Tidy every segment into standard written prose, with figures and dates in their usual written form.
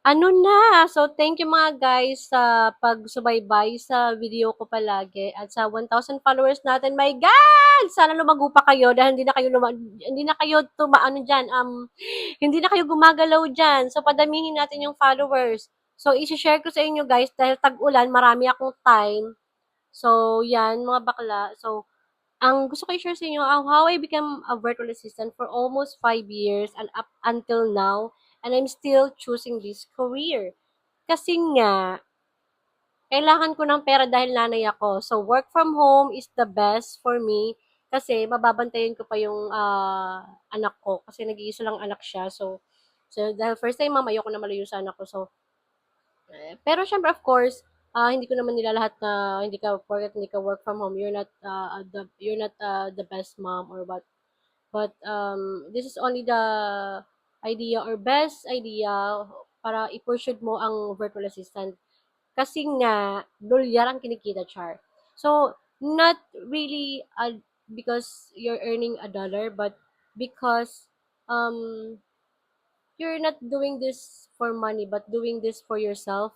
Ano na, so thank you mga guys sa pagsubaybay sa video ko palagi at sa 1,000 followers natin. My God! Sana lumago pa kayo dahil hindi na kayo ano diyan, hindi na kayo gumagalaw diyan. So padamihin natin yung followers. So i-share ko sa inyo guys dahil tag-ulan, marami akong time. So yan mga bakla. So ang gusto ko i-share sa inyo ang how I became a virtual assistant for almost 5 years and up until now, and I'm still choosing this career. Kasi nga, kailangan ko ng pera dahil nanay ako. So, work from home is the best for me kasi mababantayan ko pa yung anak ko kasi nag-iisa lang anak siya. So dahil first time mom, ayoko na malayo sa anak ko. So, pero syempre of course, hindi ko naman nilalahat na hindi ka work from home, you're not the best mom or what. But this is only the idea or best idea para i-pursue mo ang virtual assistant. Kasi nga, dolyar ang kinikita, Char. So, not really because you're earning a dollar, but because um, you're not doing this for money, but doing this for yourself.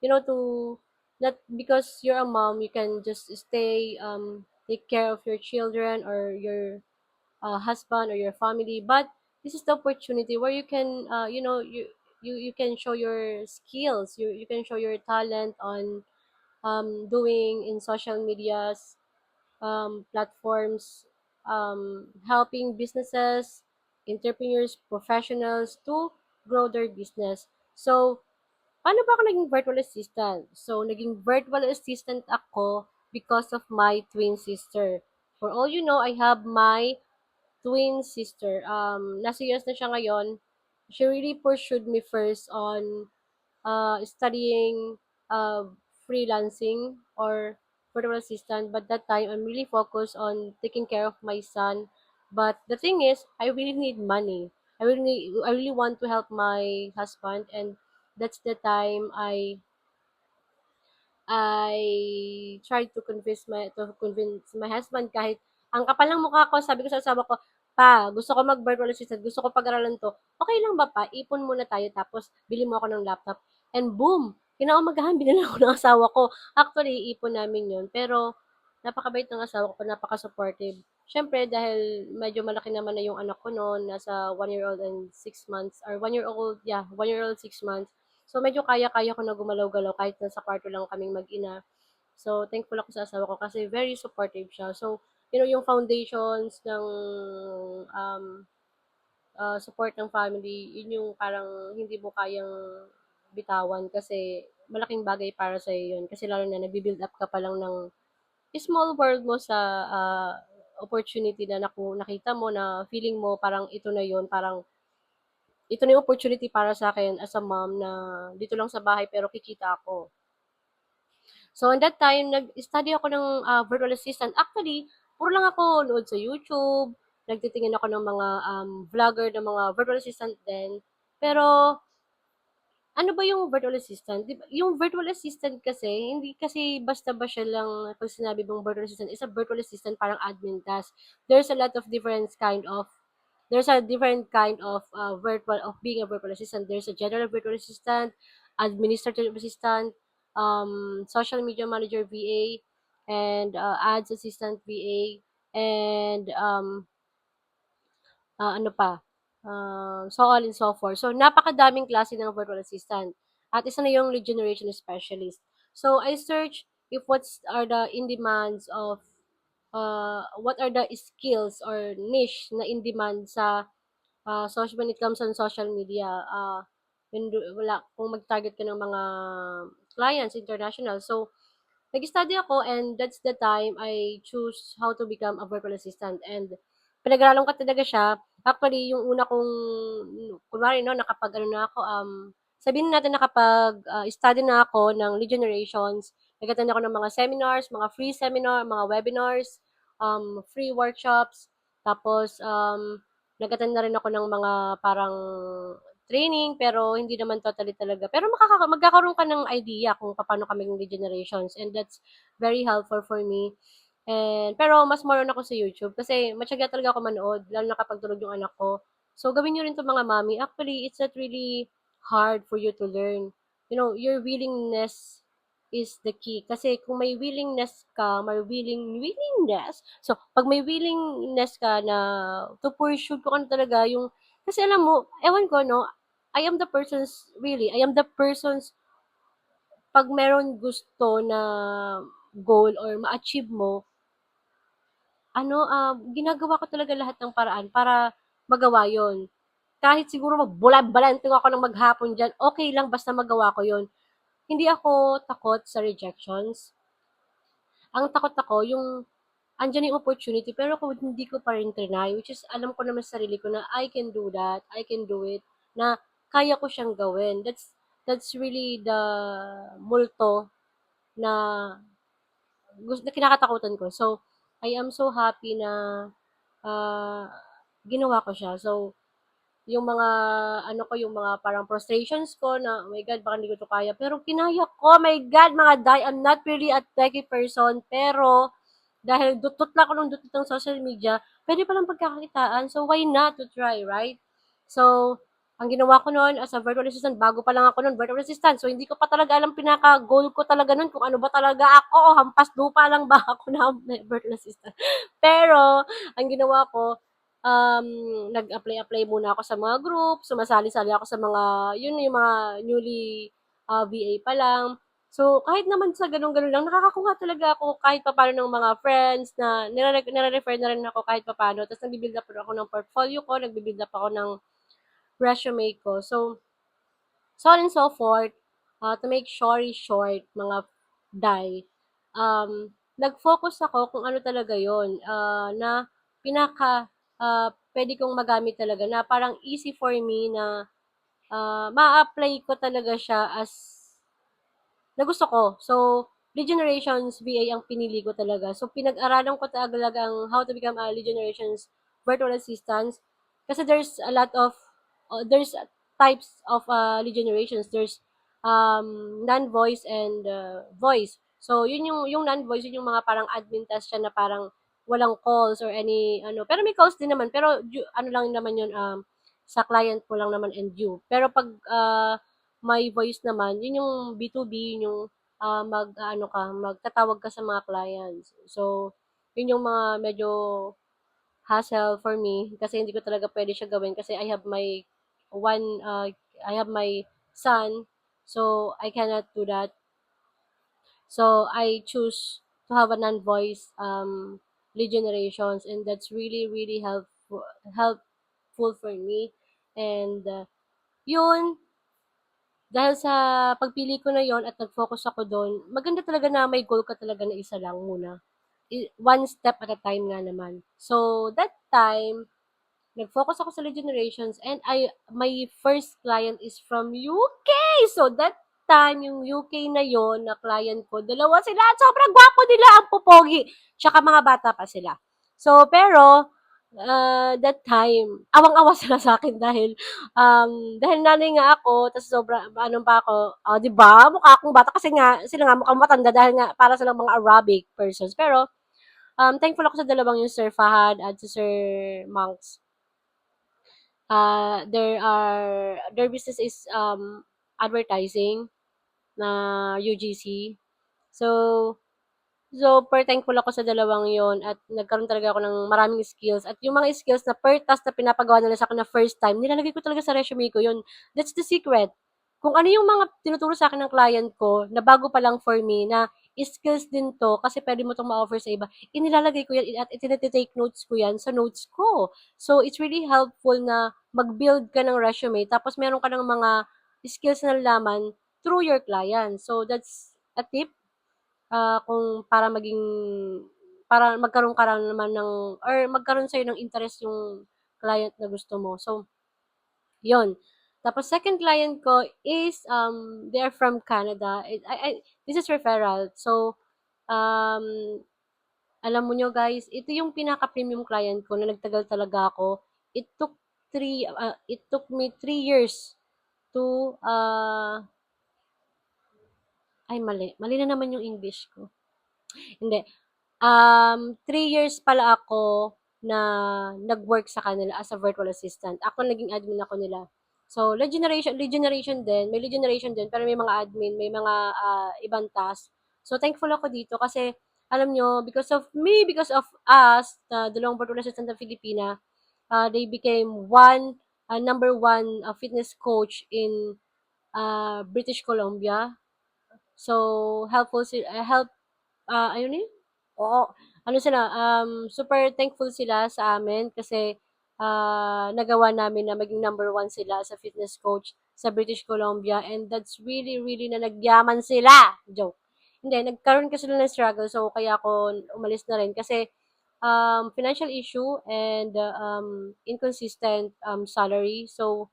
You know, to not because you're a mom, you can just stay, take care of your children or your husband or your family, but this is the opportunity where you can you can show your skills, you can show your talent on doing in social medias, platforms, helping businesses, entrepreneurs, professionals to grow their business. So paano ba ako naging virtual assistant? So naging virtual assistant ako because of my twin sister. For all you know, I have my twin sister. Nasa US na siya ngayon. She really pursued me first on studying freelancing or virtual assistant. But that time, I'm really focused on taking care of my son. But the thing is, I really need money. I really want to help my husband, and that's the time I tried to convince my husband kahit ang kapal ng mukha ko, sabi ko sa asawa ko, "Pa, gusto ko mag-virtual assistant, gusto ko pag-aralan 'to. Okey lang ba pa, ipon muna tayo tapos bili mo ako ng laptop." And boom! Kinaumagahan binilhan ako ng asawa ko. Actually, ipon namin 'yun, pero napakabait ng asawa ko, napaka-supportive. Siyempre dahil medyo malaki naman na yung anak ko no'n, nasa 1 year old and 6 months or 1 year old, yeah, 1 year old, 6 months. So, medyo kaya-kaya ko na gumalaw-galaw kahit nasa kwarto lang kaming mag-ina. So, thankful ako sa asawa ko kasi very supportive siya. So, yung foundations ng um, support ng family, yun yung parang hindi mo kayang bitawan kasi malaking bagay para sa yun. Kasi lalo na nagbi-build up ka pa lang ng small world mo sa opportunity na nakita mo na feeling mo parang ito na yun, parang ito na yung opportunity para sa akin as a mom na dito lang sa bahay pero kikita ako. So, on that time, nag-study ako ng virtual assistant. Actually, puro lang ako nood sa YouTube, nagtitingin ako ng mga vlogger ng mga virtual assistant din. Pero, ano ba yung virtual assistant? Di ba, yung virtual assistant kasi, hindi kasi basta ba siya lang, pag sinabi mong virtual assistant, is a virtual assistant parang admin task. There's a lot of there's a different kind of being a virtual assistant. There's a general virtual assistant, administrative assistant, social media manager VA, and ads assistant VA, and ano pa, so on and so forth. So, napakadaming klase ng virtual assistant. At isa na yung lead generation specialist. So, I search if are the in demands of what are the skills or niche na in demand sa when it comes on social media. Kung mag-target ka ng mga clients, international. So, nag-study ako and that's the time I choose how to become a virtual assistant and pinag-aralan ko talaga siya. Actually, yung una kong kunwari 'no, nakapag-ano na ako, sabihin natin nakapag-study na ako ng lead generations, nag-attend ako ng mga seminars, mga free seminar, mga webinars, free workshops, tapos, nag-attend na rin ako ng mga parang training pero hindi naman totally talaga. Pero magkakaroon ka ng idea kung paano kami lead generations and that's very helpful for me. And pero mas more on ako sa YouTube kasi matiyaga talaga ako manood lalo na kapag tulog yung anak ko. So gawin niyo rin 'to mga mommy. Actually, it's not really hard for you to learn. Your willingness is the key. Kasi kung may willingness. So, pag may willingness ka na to pursue kung ano talaga yung, kasi alam mo, ewan ko, no, I am the person's, pag meron gusto na goal or ma-achieve mo, ginagawa ko talaga lahat ng paraan para magawa yon. Kahit siguro magbulan-balanting ako ng maghapon diyan, okey lang basta magawa ko yon. Hindi ako takot sa rejections. Ang takot ako yung andiyan yung opportunity pero kung hindi ko pa rin triny, which is alam ko naman sa sarili ko na I can do that, I can do it, na kaya ko siyang gawin. That's really the multo na na kinakatakutan ko. So, I am so happy na ah, ginawa ko siya. So, yung mga yung mga parang frustrations ko na, "Oh my God, baka hindi ko 'to kaya." Pero kinaya ko, my God, mga day, I'm not really a techie person, pero dahil dutot lang ako ng dutot ng social media, puwede palang pagkakakitaan. So, why not to try, right? So, ang ginawa ko no'n as a virtual assistant, bago pa lang ako no'n, virtual assistant. So, hindi ko pa talaga alam pinaka-goal ko talaga no'n kung ano ba talaga ako o hampas lupa lang ba ako na virtual assistant. Pero, ang ginawa ko, um, nag-apply-apply muna ako sa mga group, sumasali-sali ako sa mga, yun yung mga newly VA pa lang. So, kahit naman sa gano'n-gano'n lang, nakakakuha talaga ako kahit papaano ng mga friends na nire-refer na rin ako kahit papaano. Tapos nagbi-build up rin ako ng portfolio ko, nagbi-build up ako ng resume ko. So, so on and so forth, to make story short, mga day, nag-focus ako kung ano talaga yon, na pinaka pwede kong magamit talaga na parang easy for me na ma-apply ko talaga siya as na gusto ko. So, lead generations VA ang pinili ko talaga. So, pinag-aralan ko talaga ang how to become a lead generations virtual assistant. Kasi there's types of lead generations. There's non-voice and voice. So, yun yung non-voice, yun yung mga parang admin task siya na parang walang calls or any ano. Pero may calls din naman. Pero ano lang naman yun, sa client mo lang naman and you. Pero pag may voice naman, yun yung B2B, yun yung magtatawag ka sa mga clients. So, yun yung mga medyo hassle for me kasi hindi ko talaga pwede siya gawin kasi one, I have my son, so I cannot do that. So, I choose to have a non-voice lead generations and that's really, really helpful for me. And yun, dahil sa pagpili ko na yon at nag-focus ako dun, maganda talaga na may goal ka talaga na isa lang muna. One step at a time nga naman. So, that time, nag-focus ako sa lead generations and my first client is from UK. So, that time, yung UK na yon na client ko, dalawa sila at sobrang gwapo nila, ang popogi. Tsaka mga bata pa sila. So, pero, that time, awang-awa sila sa akin dahil nanay nga ako, tapos ano pa ako, di ba? Mukha akong bata kasi nga, sila nga mukhang matanda dahil nga para silang mga Arabic persons. Pero, thankful ako sa dalawang yung Sir Fahad at si Sir Monks. Their business is advertising na UGC. So, super thankful ako sa dalawang yon at nagkaroon talaga ako ng maraming skills. At yung mga skills na per task na pinapagawa nila sa akin na first time, nilalagay ko talaga sa resume ko yun. That's the secret. Kung ano yung mga tinuturo sa akin ng client ko na bago pa lang for me na skills din to kasi pwede mo itong ma-offer sa iba, inilalagay ko yan at itinitake notes ko yan sa notes ko. So, it's really helpful na mag-build ka ng resume tapos meron ka ng mga skills na nalalaman through your client. So, that's a tip kung para magkaroon ka rin naman ng or magkaroon sa'yo ng interest yung client na gusto mo. So, yon. Tapos second client ko is they're from Canada. This is referral. So, um, alam mo nyo guys, ito yung pinaka-premium client ko na nagtagal talaga ako. It took me 3 years to ay mali. Mali na naman yung English ko. Hindi. 3 years pala ako na nag-work sa kanila as a virtual assistant. Ako naging admin ako nila. So, lead generation din, may lead generation din, pero may mga admin, may mga ibang task. So, thankful ako dito kasi, alam nyo, because of me, because of us, the Longboard Assistant of Filipina, they became number one fitness coach in British Columbia. So, ayun eh, oo, ano sila, super thankful sila sa amin kasi nagawa namin na maging number one sila sa fitness coach sa British Columbia and that's really, really na nagyaman sila. Joke. Hindi, nagkaroon kasi sila ng struggle so kaya ako umalis na rin kasi financial issue and inconsistent salary. So,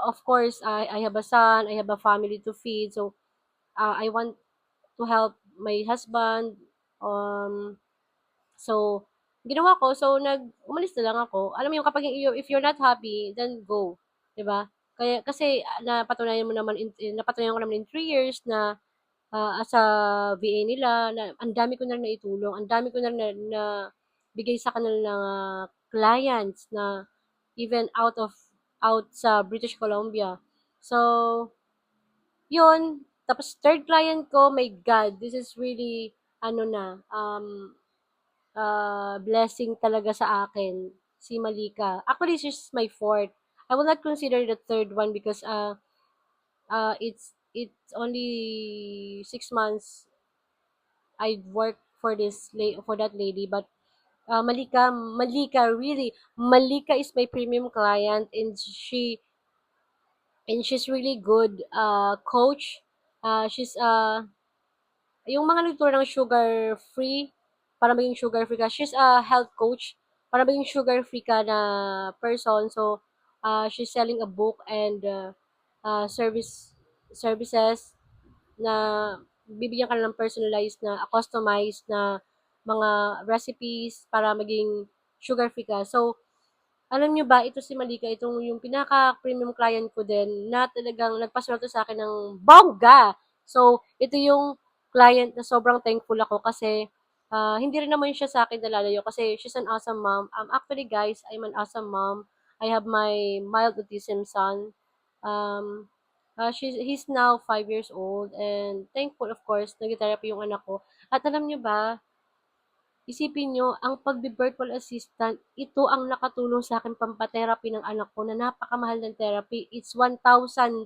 of course, I have a son, I have a family to feed. So, I want to help my husband. Um, so, ginawa ko, so umalis na lang ako. Alam mo yung kapag if you're not happy, then go. 'Di ba? Kaya, kasi napatunayan ko naman in 3 years na as a VA nila, na ang dami ko na rin naitulong, ang dami ko na rin na bigay sa kanila ng clients na even out sa British Columbia. So, yun. Tapos third client ko, my God, this is really, ano na, blessing talaga sa akin, si Malika. Actually, she's my fourth. I will not consider the third one because it's only 6 months I worked for that lady, but Malika, really, Malika is my premium client, and she's really good coach. She's yung mga nagturo ng sugar free, para maging sugar free ka. She's a health coach para maging sugar free ka na person. So, she's selling a book and services na bibigyan ka ng personalized na customized na mga recipes para maging sugar free ka. So, alam niyo ba, ito si Malika, itong yung pinaka-premium client ko din na talagang nagpasweldo sa akin ng bongga. So, ito yung client na sobrang thankful ako kasi hindi rin naman siya sa akin nalalayo kasi she's an awesome mom. Actually, guys, I'm an awesome mom. I have my mild autism son. Um, he's now 5 years old and thankful, of course, nag-therapy yung anak ko. At alam niyo ba, isipin niyo, ang pagbi-virtual assistant, ito ang nakatulong sa akin pampa-therapy ng anak ko na napakamahal ng therapy. It's 1,000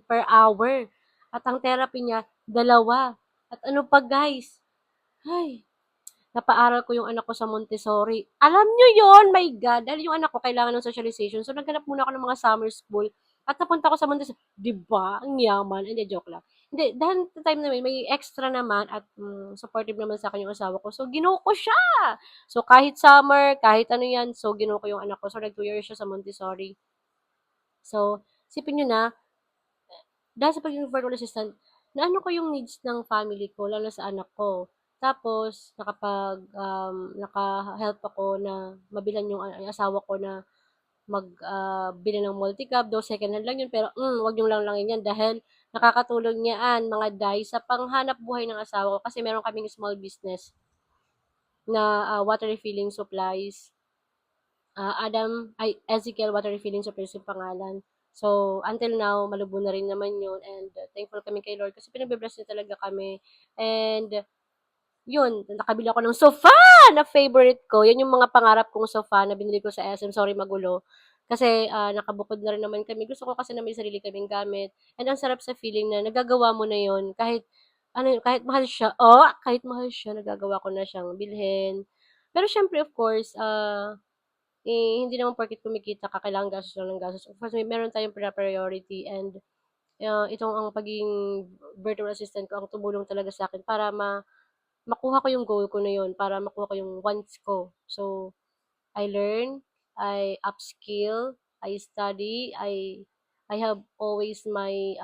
per hour. At ang therapy niya, dalawa. At ano pa guys? Ay, napaaral ko yung anak ko sa Montessori. Alam niyo yon, my God, dahil yung anak ko kailangan ng socialization. So, naghanap muna ako ng mga summer school at napunta ako sa Montessori. Di ba? Ang yaman. Hindi, joke lang. Hindi, dahil sa time namin, may extra naman at supportive naman sa akin yung asawa ko. So, ginuo ko siya. So, kahit summer, kahit ano yan, so, ginuo ko yung anak ko. So, nag 2 years siya sa Montessori. So, sipin nyo na, dahil sa pagiging virtual assistant, naano ko yung needs ng family ko, lalo sa anak ko. Tapos, naka-help ako na mabilan yung asawa ko na bili ng multi-cab, though second hand lang yun, pero wag yung lang yan dahil nakakatulong yan, mga day, sa panghanap buhay ng asawa ko kasi meron kaming small business na water refilling supplies. Ezekiel Water Refilling Supplies yung pangalan. So, until now, malubho na rin naman yun and thankful kami kay Lord kasi pinagbe-bless niya talaga kami. And yun, nakabili ako ng sofa na favorite ko. Yan yung mga pangarap kong sofa na binili ko sa SM. Sorry, magulo. Kasi nakabukod na rin naman kami. Gusto ko kasi na may sarili kaming gamit. And ang sarap sa feeling na nagagawa mo na yun. Kahit mahal siya. Oh, kahit mahal siya, nagagawa ko na siyang bilhin. Pero syempre, of course, hindi naman porket kumikita ka, kailangan gastos lang ng gastos. Of course, meron tayong priority and itong ang pagiging virtual assistant ko ang tumulong talaga sa akin para makuha ko yung goal ko na yun, para makuha ko yung wants ko. So, I learn, I upskill, I study, I have always my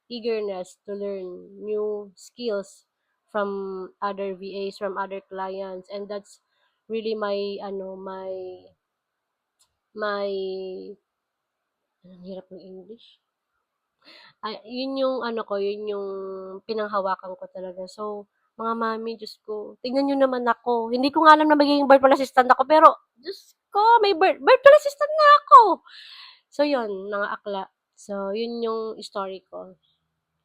eagerness to learn new skills from other VAs, from other clients, and that's really my ang hirap ng English. Yun yung ano ko, yun yung pinanghawakan ko talaga. So, mga mami, Diyos ko, tignan nyo naman ako. Hindi ko nga alam na magiging virtual assistant ako, pero, Diyos ko, may virtual assistant na ako. So, yun, mga akla. So, yun yung story ko.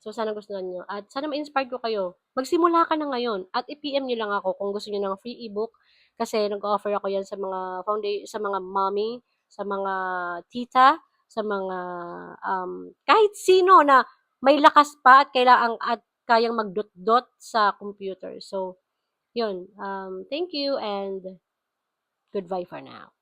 So, sana gustuhan nyo. At sana ma-inspire ko kayo. Magsimula ka na ngayon. At i-PM nyo lang ako kung gusto nyo ng free ebook. Kasi nag-offer ako yan sa mga sa mga mommy, sa mga tita, sa mga kahit sino na may lakas pa at kailangan at kayang magdot-dot sa computer. So, yun. Thank you and goodbye for now.